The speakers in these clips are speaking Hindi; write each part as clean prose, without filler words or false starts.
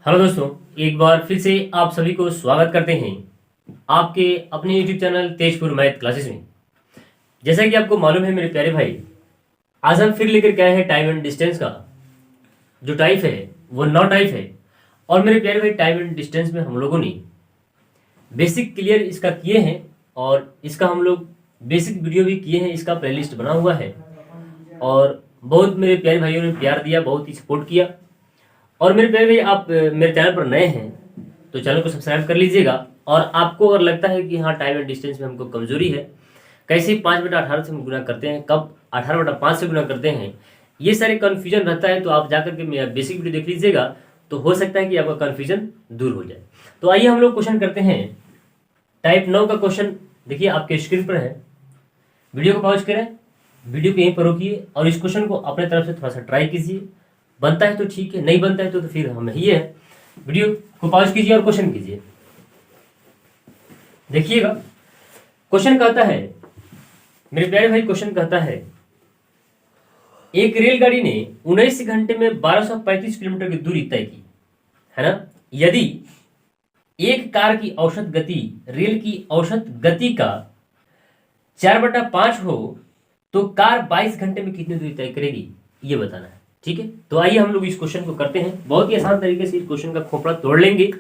हेलो दोस्तों, एक बार फिर से आप सभी को स्वागत करते हैं आपके अपने YouTube channel Tezpur math classes में। जैसा कि आपको मालूम है मेरे प्यारे भाई, आज हम फिर लेकर के आए हैं टाइम एंड डिस्टेंस का जो टाइप है वो 9 टाइप है। और मेरे प्यारे भाई, टाइम एंड डिस्टेंस में हम लोगों ने बेसिक क्लियर इसका किए हैं और इसका हम लोग बेसिक वीडियो भी किए हैं। इसका प्लेलिस्ट बना हुआ है और बहुत मेरे प्यारे भाइयों ने प्यार दिया, बहुत ही सपोर्ट किया। और मेरे प्यारे भाई, आप मेरे चैनल पर नए हैं तो चैनल को सब्सक्राइब कर लीजिएगा। और आपको अगर लगता है कि हाँ, टाइम एंड डिस्टेंस में हमको कमजोरी है, कैसे 5/18 से हम गुना करते हैं, कब 18/5 से गुना करते हैं, ये सारे कन्फ्यूजन रहता है, तो आप जाकर के मेरा बेसिक वीडियो देख लीजिएगा, तो हो सकता है कि आपका कन्फ्यूजन दूर हो जाए। तो आइए हम लोग क्वेश्चन करते हैं। टाइप 9 का क्वेश्चन देखिए आपके स्क्रीन पर है। वीडियो को पॉज करें, वीडियो को यहीं पर रोकिए और इस क्वेश्चन को अपने तरफ से थोड़ा सा ट्राई कीजिए। बनता है तो ठीक है, नहीं बनता है तो फिर हम ही है। वीडियो को पॉज कीजिए और क्वेश्चन कीजिए। देखिएगा, क्वेश्चन कहता है मेरे प्यारे भाई, क्वेश्चन कहता है एक रेलगाड़ी ने 19 घंटे में 1235 किलोमीटर की दूरी तय की, है ना। यदि एक कार की औसत गति रेल की औसत गति का 4/5 हो तो कार 22 घंटे में कितनी दूरी तय करेगी, ये बताना है। ठीक है, तो आइए हम लोग इस क्वेश्चन को करते हैं। बहुत ही आसान तरीके से इस क्वेश्चन का खोपड़ा तोड़ लेंगे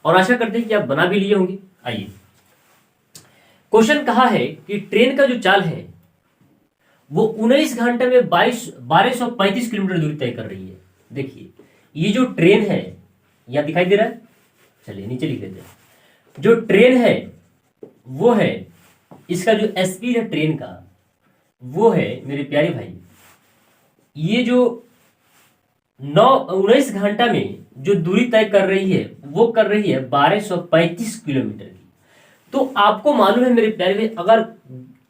और आशा करते हैं कि आप बना भी लिए होंगे। आइए, क्वेश्चन कहा है कि ट्रेन का जो चाल है वो 19 घंटे में 1235 किलोमीटर दूरी तय कर रही है। देखिए, ये जो ट्रेन है, यहां दिखाई दे रहा है, चलिए नीचे लिख देते हैं। जो ट्रेन है वो है, इसका जो स्पीड है ट्रेन का वो है मेरे प्यारे भाई, ये जो 19 घंटा में जो दूरी तय कर रही है वो कर रही है 1235 किलोमीटर की। तो आपको मालूम है मेरे प्यारे भाई, अगर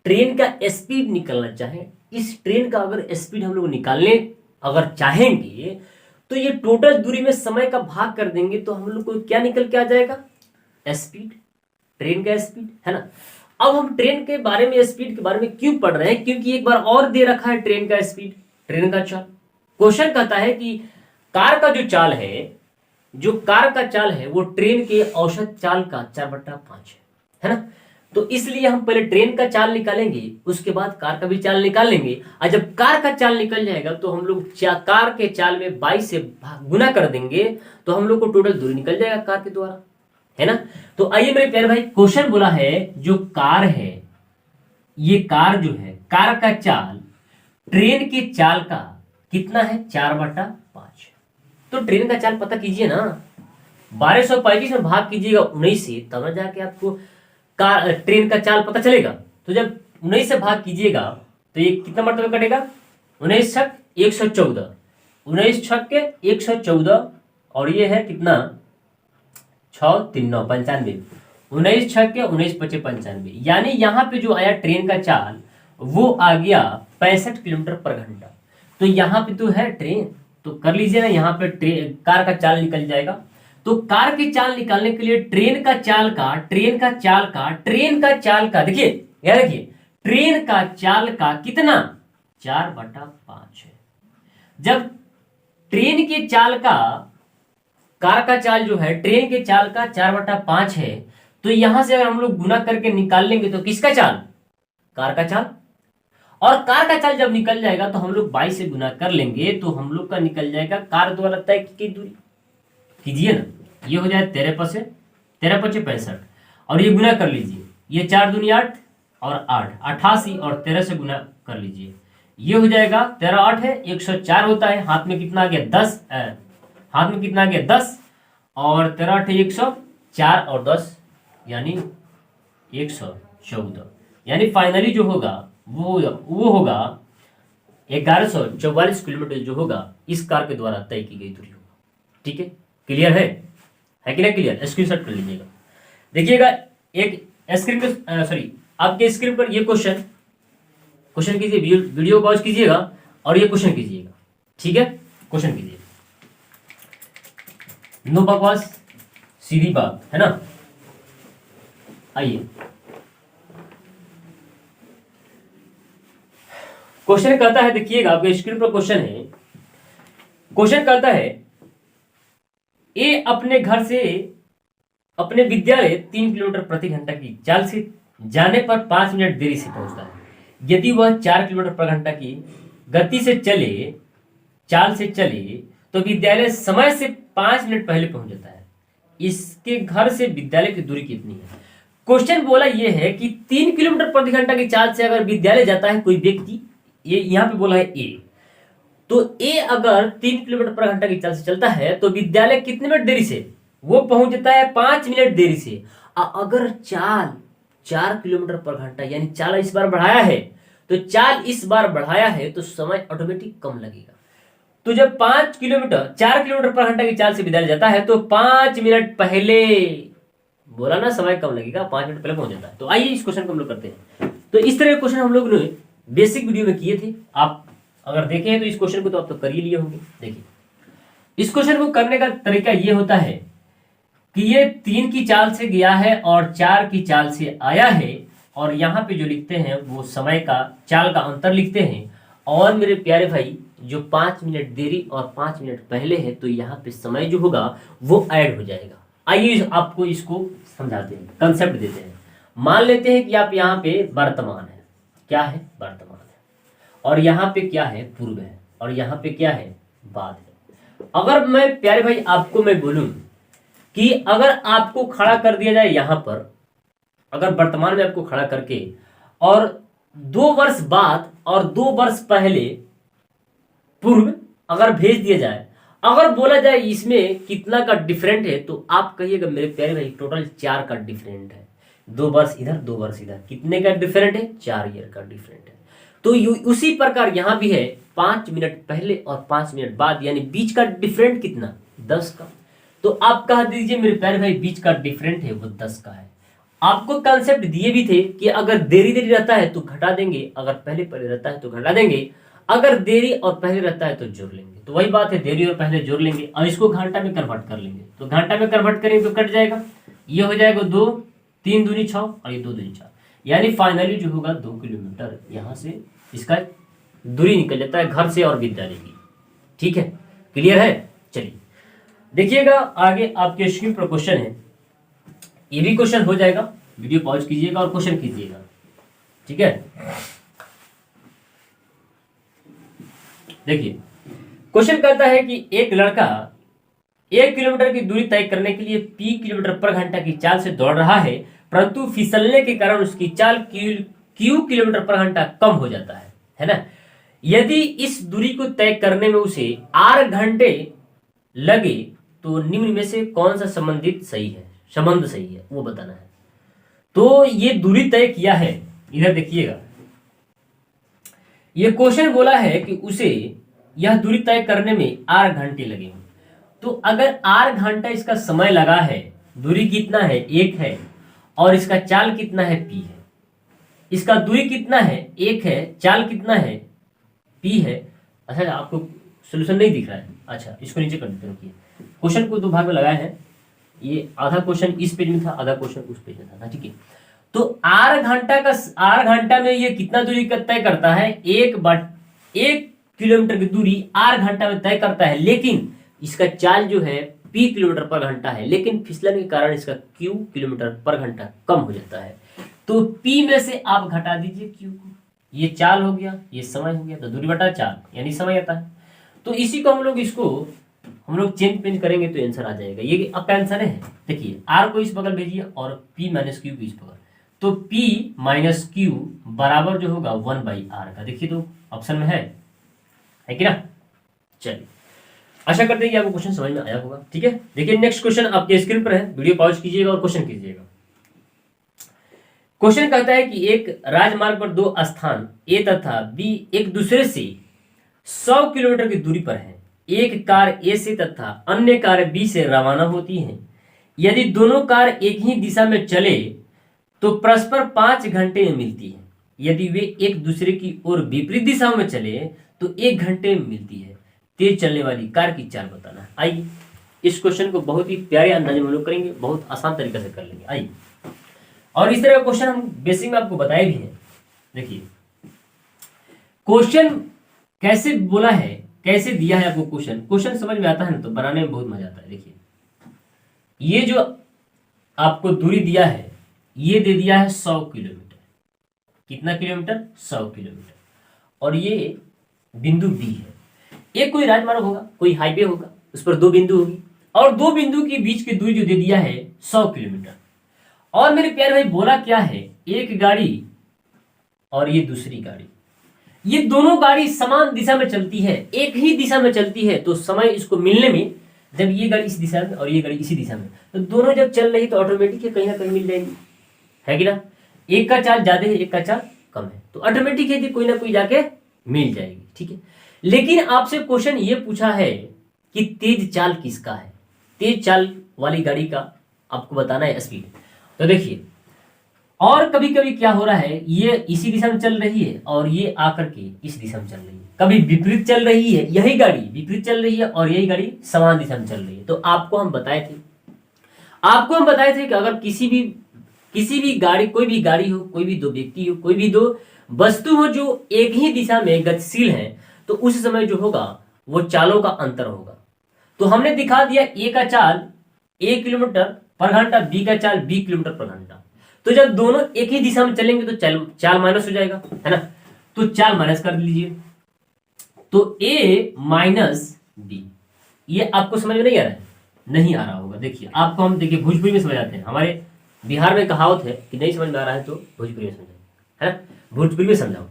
ट्रेन का स्पीड निकलना चाहे, इस ट्रेन का अगर स्पीड हम लोग निकालने अगर चाहेंगे तो ये टोटल दूरी में समय का भाग कर देंगे तो हम लोग को क्या निकल के आ जाएगा, स्पीड, ट्रेन का स्पीड, है ना। अब हम ट्रेन के बारे में, स्पीड के बारे में क्यों पढ़ रहे हैं, क्योंकि एक बार और दे रखा है ट्रेन का स्पीड, ट्रेन का चाल। क्वेश्चन कहता है कि कार का जो चाल है, जो कार का चाल है वो ट्रेन के औसत चाल का 4/5 है ना। तो इसलिए हम पहले ट्रेन का चाल निकालेंगे, उसके बाद कार का भी चाल निकाल लेंगे। और जब कार का चाल निकल जाएगा तो हम लोग कार के चाल में 22 से गुना कर देंगे तो हम लोग को टोटल दूरी निकल जाएगा कार के द्वारा, है ना। तो आइए मेरे प्यारे भाई, क्वेश्चन बोला है जो कार है, ये कार जो है, कार का चाल ट्रेन के चाल का कितना है, 4/5। तो ट्रेन का चाल पता कीजिए ना, 1235 में भाग कीजिएगा 19 से, तब ना जाके आपको कार ट्रेन का चाल पता चलेगा। तो जब 19 से भाग कीजिएगा तो ये कितना मतलब कटेगा, 19 छक 114, 19 छक के 114 और ये है कितना, 6×3=9 95, 19 छक के 19×5=95, यानी यहाँ पे जो आया ट्रेन का चाल वो आ गया 65 किलोमीटर पर घंटा। तो यहाँ पे तो है ट्रेन, तो कर लीजिए ना, यहाँ पे कार का चाल निकल जाएगा। तो कार की चाल निकालने के लिए ट्रेन का चाल का देखिए, याद रखिए, ट्रेन का चाल का कितना, 4/5 है। जब ट्रेन के चाल का, कार का चाल जो है ट्रेन के चाल का 4/5 है, तो यहां से अगर हम लोग गुना करके निकाल लेंगे तो किसका चाल, कार का चाल। और कार का चाल जब निकल जाएगा तो हम लोग 22 से गुना कर लेंगे तो हम लोग का निकल जाएगा कार द्वारा तय की दूरी। कीजिए ना, ये हो जाए 13×5 65 और ये गुना कर लीजिए, ये 4×2 8 और 8 88 और 13 से गुना कर लीजिए, ये हो जाएगा 13×8 है 104 होता है, हाथ में कितना आ गया 10, हाथ में कितना आ गया 10 और 13×8 104 और 10 यानी 114, यानी फाइनली जो होगा वो होगा 1144 किलोमीटर जो होगा इस कार के द्वारा तय की गई दूरी होगा। ठीक है, क्लियर है कि ना, क्लियर, स्क्रीनशॉट कर लीजिएगा। देखिएगा, एक स्क्रीन पे सॉरी आपके स्क्रीन पर ये क्वेश्चन कीजिए, वीडियो पॉज कीजिएगा और ये क्वेश्चन कीजिएगा। ठीक है, क्वेश्चन कीजिए, नो बकवास, सीधी बात, है ना। आइए, क्वेश्चन कहता है, देखिएगा आपके स्क्रीन पर क्वेश्चन है। क्वेश्चन कहता है ए अपने घर से अपने विद्यालय 3 किलोमीटर प्रति घंटा की चाल से जाने पर 5 मिनट देरी से पहुंचता है। यदि वह 4 किलोमीटर प्रति घंटा की गति से चले चाल से चले तो विद्यालय समय से 5 मिनट पहले पहुंच जाता है। इसके घर से विद्यालय की दूरी कितनी है? क्वेश्चन बोला यह है कि 3 किलोमीटर प्रति घंटा की चाल से अगर विद्यालय जाता है कोई व्यक्ति, ये यहां पे बोला है ए, तो ए अगर 3 किलोमीटर प्रति घंटा की चाल से चलता है तो विद्यालय कितने मिनट देरी से वो पहुंच जाता है? 5 मिनट देरी से। अगर चाल 4 किलोमीटर प्रति घंटा यानी चाल इस बार बढ़ाया है, तो चाल इस बार बढ़ाया है तो समय ऑटोमेटिक कम लगेगा। तो जब 4 किलोमीटर प्रति घंटा की चाल से विद्यालय जाता है तो 5 मिनट पहले, बोला ना समय कम लगेगा, 5 मिनट पहले पहुंच जाता है। तो आइए इस क्वेश्चन को हम लोग करते हैं। तो इस तरह के क्वेश्चन हम लोग ने बेसिक वीडियो में किए थे। आप अगर देखे हैं तो इस क्वेश्चन को तो आप तो कर ही लिए होंगे। देखिए इस क्वेश्चन को करने का तरीका ये होता है कि ये 3 की चाल से गया है और 4 की चाल से आया है, और यहाँ पे जो लिखते हैं वो समय का चाल का अंतर लिखते हैं। और मेरे प्यारे भाई जो 5 मिनट देरी और 5 मिनट पहले है तो यहाँ पे समय जो होगा वो ऐड हो जाएगा। आइए आपको इसको समझाते हैं, कंसेप्ट देते हैं। मान लेते हैं कि आप यहाँ पे वर्तमान है, क्या है? वर्तमान है। और यहाँ पे क्या है? पूर्व है। और यहाँ पे क्या है? बाद है। अगर मैं प्यारे भाई आपको मैं बोलूं कि अगर आपको खड़ा कर दिया जाए यहाँ पर, अगर वर्तमान में आपको खड़ा करके और 2 वर्ष बाद और 2 वर्ष पहले पूर्व अगर भेज दिया जाए, अगर बोला जाए इसमें कितना का डिफरेंट है, तो आप कहिएगा मेरे प्यारे भाई टोटल 4 का डिफरेंट है। 2 वर्ष इधर 2 वर्ष इधर, कितने का डिफरेंट है? 4 ईयर का डिफरेंट है। तो उसी प्रकार यहां भी है, 5 मिनट पहले और 5 मिनट बाद, यानी बीच का डिफरेंट कितना? 10 का। तो आप कह दीजिए मेरे प्यारे भाई बीच का डिफरेंट है वो 10 का है। आपको कंसेप्ट दिए भी थे कि अगर देरी देरी रहता है तो घटा देंगे, अगर पहले पहले रहता है तो घटा देंगे, अगर देरी और पहले रहता है तो जोड़ लेंगे। तो वही बात है, देरी और पहले जोड़ लेंगे और इसको घंटा में कन्वर्ट कर लेंगे। तो घंटा में कन्वर्ट करेंगे तो कट जाएगा, ये हो जाएगा 2, 3 दूनी 6 और ये 2 दूनी 4, यानी फाइनली जो होगा 2 किलोमीटर यहाँ से इसका दूरी निकल जाता है घर से और विद्यालय की। ठीक है, क्लियर है? चलिए देखिएगा आगे आपके स्क्रीन पर क्वेश्चन है, ये भी क्वेश्चन हो जाएगा, वीडियो पॉज कीजिएगा और क्वेश्चन कीजिएगा। ठीक है, देखिए क्वेश्चन कहता है कि एक लड़का 1 किलोमीटर की दूरी तय करने के लिए P किलोमीटर पर घंटा की चाल से दौड़ रहा है, परंतु फिसलने के कारण उसकी चाल Q किलोमीटर पर घंटा कम हो जाता है ना। यदि इस दूरी को तय करने में उसे R घंटे लगे तो निम्न में से कौन सा संबंध सही है वो बताना है। तो ये दूरी तय किया है, इधर देखिएगा, ये क्वेश्चन बोला है कि उसे यह दूरी तय करने में R घंटे लगे हों। तो अगर R घंटा इसका समय लगा है, दूरी कितना है? 1 है, और इसका चाल कितना है? P है। इसका दूरी कितना है? 1 है, चाल कितना है? P है। अच्छा आपको सोल्यूशन नहीं दिख रहा है? अच्छा इसको नीचे कर देते हैं। क्वेश्चन को 2 भाग में लगाया है, ये आधा क्वेश्चन इस पेज में था, आधा क्वेश्चन उस पेज में था। ठीक है, तो R घंटा में ये कितना दूरी तय करता है? 1 किलोमीटर की दूरी R घंटा में तय करता है, लेकिन इसका चाल जो है P किलोमीटर पर घंटा है, लेकिन फिसलन के कारण इसका Q किलोमीटर पर घंटा कम हो जाता है। तो P में से आप घटा दीजिए Q को, ये चाल हो गया, ये समय हो गया, तो दूरी बटा चाल यानी समय आता है। तो इसी को हम लोग चेंज करेंगे तो आंसर आ जाएगा। ये आपका आंसर है। देखिए R को इस बगल भेजिए और P माइनस Q को इस बगल, तो P माइनस Q बराबर जो होगा 1/R का। देखिए तो ऑप्शन में है कि ना। चलिए आशा करते हैं कि आपको क्वेश्चन समझ में आया होगा। ठीक है, देखिए नेक्स्ट क्वेश्चन आपके स्क्रीन पर है, वीडियो पॉज कीजिएगा और क्वेश्चन कीजिएगा। क्वेश्चन कहता है कि एक राजमार्ग पर 2 स्थान A तथा B एक दूसरे से 100 किलोमीटर की दूरी पर है। एक कार A से तथा अन्य कार B से रवाना होती है। यदि दोनों कार एक ही दिशा में चले तो परस्पर 5 घंटे में मिलती है। यदि वे एक दूसरे की ओर विपरीत दिशा में चले तो 1 घंटे में मिलती है। तेज चलने वाली कार की चाल बताना है। आइए इस क्वेश्चन को बहुत ही प्यारे अंदाज में हम लोग करेंगे, बहुत आसान तरीके से कर लेंगे। आइए, और इस तरह का क्वेश्चन हम बेसिक में आपको बताए भी हैं। देखिए क्वेश्चन कैसे बोला है, कैसे दिया है आपको क्वेश्चन समझ में आता है ना, तो बनाने में बहुत मजा आता है। देखिए ये जो आपको दूरी दिया है ये दे दिया है 100 किलोमीटर। कितना किलोमीटर? 100 किलोमीटर। और ये बिंदु बी है। एक कोई राजमार्ग होगा, कोई हाईवे होगा, उस पर दो बिंदु होगी और दो बिंदु के बीच की दूरी जो दे दिया है 100 किलोमीटर। और मेरे प्यारे भाई बोला क्या है, एक गाड़ी और ये दूसरी गाड़ी, ये दोनों गाड़ी समान दिशा में चलती है, एक ही दिशा में चलती है, तो समय इसको मिलने में, जब ये गाड़ी इस दिशा में और ये गाड़ी इसी दिशा में, तो दोनों जब चल रही तो ऑटोमेटिक कहीं ना कहीं मिल जाएंगी, है कि ना? एक का चाल ज्यादा है, एक का चाल कम है, तो ऑटोमेटिक है कि कोई ना कोई जाके मिल जाएगी। ठीक है, लेकिन आपसे क्वेश्चन ये पूछा है कि तेज चाल किसका है? तेज चाल वाली गाड़ी का आपको बताना है स्पीड। तो देखिए, और कभी कभी क्या हो रहा है, ये इसी दिशा में चल रही है और ये आकर के इस दिशा में चल रही है, कभी विपरीत चल रही है, यही गाड़ी विपरीत चल रही है और यही गाड़ी समान दिशा में चल रही है। तो आपको हम बताए थे कि अगर किसी भी गाड़ी, कोई भी गाड़ी हो, कोई भी दो व्यक्ति हो, कोई भी दो वस्तु हो जो एक ही दिशा में गतिशील है, तो उस समय जो होगा वो चालों का अंतर होगा। तो हमने दिखा दिया ए का चाल ए किलोमीटर पर घंटा, बी का चाल बी किलोमीटर पर घंटा। तो जब दोनों एक ही दिशा में चलेंगे तो चाल माइनस हो जाएगा, है ना? तो चाल माइनस कर लीजिए, तो ए माइनस बी। ये आपको समझ में नहीं आ रहा है? नहीं आ रहा होगा। देखिए, आपको हम देखिए भोजपुरी में समझ आते हैं। हमारे बिहार में कहावत है कि नहीं समझ में आ रहा है तो भोजपुरी में समझाओ, है ना? भोजपुरी में समझाओ।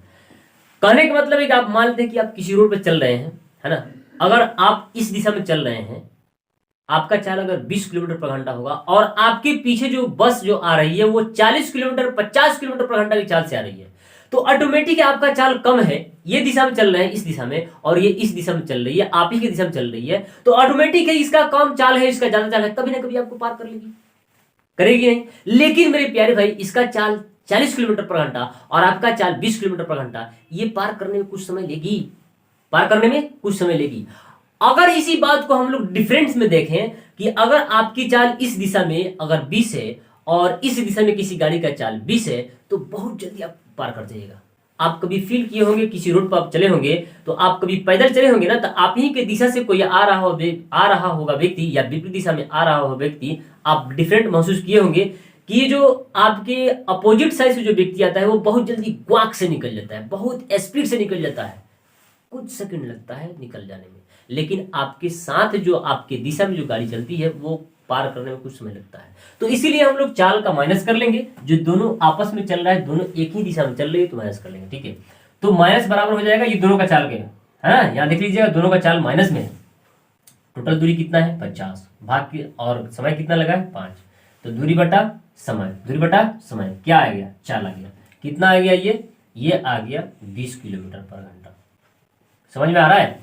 कहने का मतलब है कि आप मान लेते हैं कि आप किसी रोड पर चल रहे हैं, है ना? अगर आप इस दिशा में चल रहे हैं, आपका चाल अगर 20 किलोमीटर पर घंटा होगा और आपके पीछे जो बस जो आ रही है वो 40 किलोमीटर 50 किलोमीटर पर घंटा की चाल से आ रही है, तो ऑटोमेटिक आपका चाल कम है। ये दिशा में चल रहे हैं इस दिशा में और ये इस दिशा में चल रही है, आप ही की दिशा में चल रही है, तो ऑटोमेटिक है इसका कम चाल है, इसका ज्यादा चाल है, कभी ना कभी आपको पार कर लेगी, करेगी नहीं? लेकिन मेरे प्यारे भाई, इसका चाल 40 किलोमीटर पर घंटा और आपका चाल 20 किलोमीटर पर घंटा, ये पार करने में कुछ समय लेगी, पार करने में कुछ समय लेगी। अगर इसी बात को हम लोग डिफरेंस में देखें कि अगर आपकी चाल इस दिशा में अगर 20 है और इस दिशा में किसी गाड़ी का चाल 20 है, तो बहुत जल्दी आप पार कर जाइएगा। आप कभी फील किए होंगे, किसी रोड पर आप चले होंगे, तो आप कभी पैदल चले होंगे ना, तो आप ही के दिशा से कोई आ रहा होगा व्यक्ति या विपरीत दिशा में आ रहा होगा व्यक्ति, आप डिफरेंट महसूस किए होंगे कि ये जो आपके अपोजिट साइड से जो व्यक्ति आता है वो बहुत जल्दी क्वाक से निकल जाता है, बहुत स्पीड से निकल जाता है, कुछ सेकंड लगता है निकल जाने में। लेकिन आपके साथ जो आपके दिशा में जो गाड़ी चलती है वो पार करने में कुछ समय लगता है। तो इसीलिए हम लोग चाल का माइनस कर लेंगे। जो दोनों आपस में चल रहा है, दोनों एक ही दिशा में चल रही है, तो माइनस कर लेंगे। ठीक है, तो माइनस बराबर हो जाएगा ये दोनों का चाल के, है ना? यहाँ देख लीजिएगा, दोनों का चाल माइनस में है। टोटल दूरी कितना है? 50 भाग के, और समय कितना लगा है? 5। तो दूरी बटा समय क्या आ गया? चाल आ गया। कितना आ गया? ये आ गया 20 किलोमीटर पर घंटा। समझ में आ रहा है?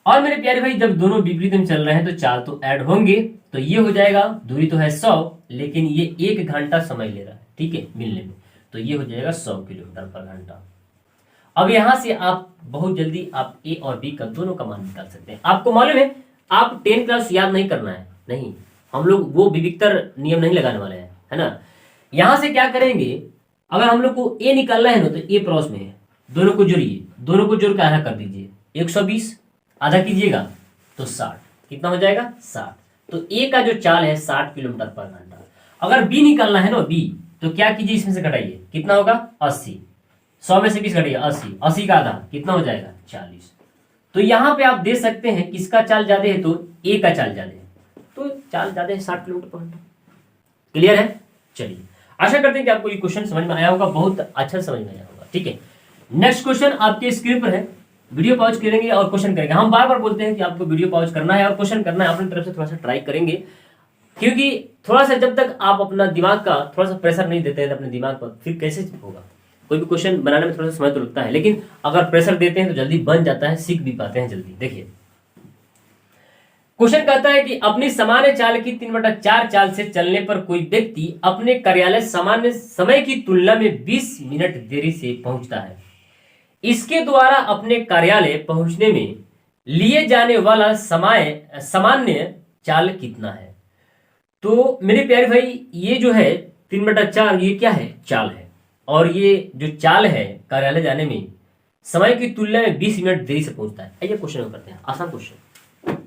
और मेरे प्यारे भाई, जब दोनों विपरीत में चल रहे हैं तो चाल तो ऐड होंगे, तो ये हो जाएगा, दूरी तो है 100 लेकिन ये 1 घंटा समय ले रहा है, ठीक है, मिलने में, तो ये हो जाएगा 100 किलोमीटर पर घंटा। अब यहां से आप बहुत जल्दी आप ए और बी का दोनों का मान निकाल सकते हैं। आपको मालूम है, आप 10 क्लास याद नहीं करना है, नहीं, हम लोग वो विविक्तर नियम नहीं लगाने वाले हैं, है ना? यहां से क्या करेंगे, अगर हम लोग को ए निकालना है ना, तो ए क्रॉस में है, दोनों को जोड़िए, दोनों को जोड़ के आधा कर दीजिए, 120 आधा कीजिएगा तो 60, कितना हो जाएगा? 60। तो ए का जो चाल है 60 किलोमीटर पर घंटा। अगर बी निकालना है ना, बी, तो क्या कीजिए, इसमें से घटाइए, कितना होगा? 80। 100 में से 20 घटाइए, 80, 80 का आधा कितना हो जाएगा? 40। तो यहां पे आप दे सकते हैं किसका चाल ज्यादा है, तो ए का चाल ज्यादा है, तो चाल ज्यादा है 60 किलोमीटर पर घंटा। क्लियर है? चलिए, आशा करते हैं कि आपको ये क्वेश्चन समझ में आया होगा, बहुत अच्छा समझ में आया होगा। ठीक है, नेक्स्ट क्वेश्चन आपके स्क्रीन पर है, वीडियो पॉज करेंगे और क्वेश्चन करेंगे। हम बार बार बोलते हैं कि आपको वीडियो पॉज करना है और क्वेश्चन करना है, अपनी तरफ से थोड़ा सा ट्राई करेंगे, क्योंकि थोड़ा सा जब तक आप अपना दिमाग का थोड़ा सा प्रेशर नहीं देते हैं अपने दिमाग पर, फिर कैसे होगा? कोई भी क्वेश्चन बनाने में थोड़ा सा समय तो लगता है, लेकिन अगर प्रेशर देते हैं तो जल्दी बन जाता है, सीख भी पाते हैं जल्दी। देखिए, क्वेश्चन कहता है कि अपनी सामान्य चाल की 3/4 चाल से चलने पर कोई व्यक्ति अपने कार्यालय सामान्य समय की तुलना में 20 मिनट देरी से पहुंचता है। इसके द्वारा अपने कार्यालय पहुंचने में लिए जाने वाला सामान्य चाल कितना है? तो मेरे प्यारे भाई, ये जो है 3/4, ये क्या है? चाल है। और ये जो चाल है कार्यालय जाने में समय की तुलना में 20 मिनट देरी से पहुंचता है। आइए क्वेश्चन करते हैं, आसान क्वेश्चन।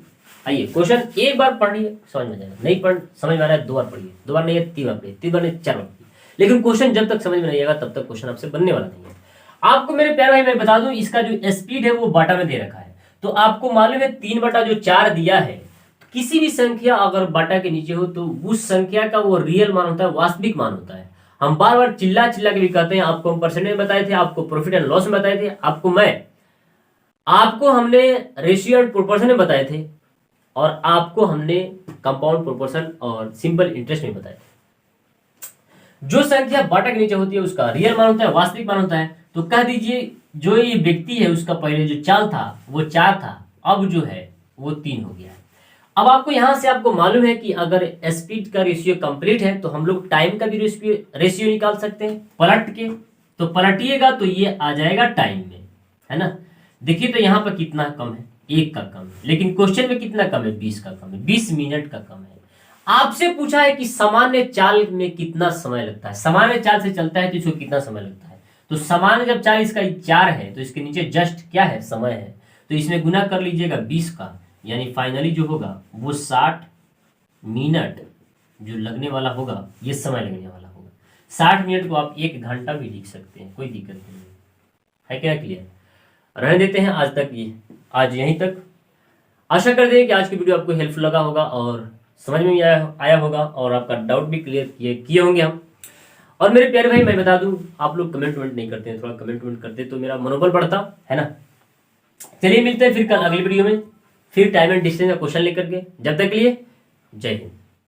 आइए क्वेश्चन एक बार पढ़िए समझ में जाएगा, नहीं पढ़ समझ में आ रहा है 2 बार पढ़िए, 2 बार नहीं है 3 बार पढ़िए, 3 बार नहीं 4 बार पढ़िए, लेकिन क्वेश्चन जब तक समझ में नहीं आएगा तब तक क्वेश्चन आपसे बनने वाला नहीं है। आपको मेरे प्यारे भाई मैं बता दूं, इसका जो स्पीड है वो बाटा में दे रखा है, तो आपको मालूम है 3/4 दिया है। किसी भी संख्या अगर बाटा के नीचे हो तो उस संख्या का वो रियल मान होता है, वास्तविक मान होता है। हम बार बार चिल्ला चिल्ला के भी कहते हैं, आपको हम परसेंटेज बताए थे, आपको प्रॉफिट एंड लॉस में बताए थे, आपको हमने रेशियो एंड प्रोपोर्शन में बताए थे, और आपको हमने कंपाउंड प्रोपोर्शन और सिंपल इंटरेस्ट में बताए थे। जो संख्या बाटा के नीचे होती है उसका रियल मान होता है, वास्तविक मान होता है। तो कह दीजिए जो ये व्यक्ति है उसका पहले जो चाल था वो 4 था, अब जो है वो 3 हो गया है। अब आपको यहां से आपको मालूम है कि अगर स्पीड का रेशियो कंप्लीट है तो हम लोग टाइम का भी रेशियो निकाल सकते हैं पलट के। तो पलटिएगा तो ये आ जाएगा टाइम में, है ना। देखिए तो यहाँ पर कितना कम है, 1 का कम है, लेकिन क्वेश्चन में कितना कम है, 20 का कम है, 20 मिनट का कम है। आपसे पूछा है कि सामान्य चाल में कितना समय लगता है, सामान्य चाल से चलता है तो इसको कितना समय लगता है। तो सामान्य जब चाल इसका 4 है तो इसके नीचे जस्ट क्या है, समय है, तो इसमें गुना कर लीजिएगा 20 का, यानी फाइनली जो होगा वो 60 मिनट जो लगने वाला होगा, ये समय लगने वाला होगा। 60 मिनट को आप 1 घंटा भी लिख सकते हैं, कोई दिक्कत नहीं है। क्या क्लियर? रहने देते हैं आज तक, ये आज यहीं तक। आशा करते हैं कि आज की वीडियो आपको हेल्पफुल लगा होगा और समझ में आया होगा, और आपका डाउट भी क्लियर किए होंगे हम। और मेरे प्यारे भाई मैं बता दूं, आप लोग कमेंट नहीं करते हैं, थोड़ा कमेंट करते तो मेरा मनोबल बढ़ता है ना। चलिए मिलते हैं फिर कल अगली वीडियो में, फिर टाइम एंड डिस्टेंस का क्वेश्चन लेकर के। जब तक के लिए जय हिंद।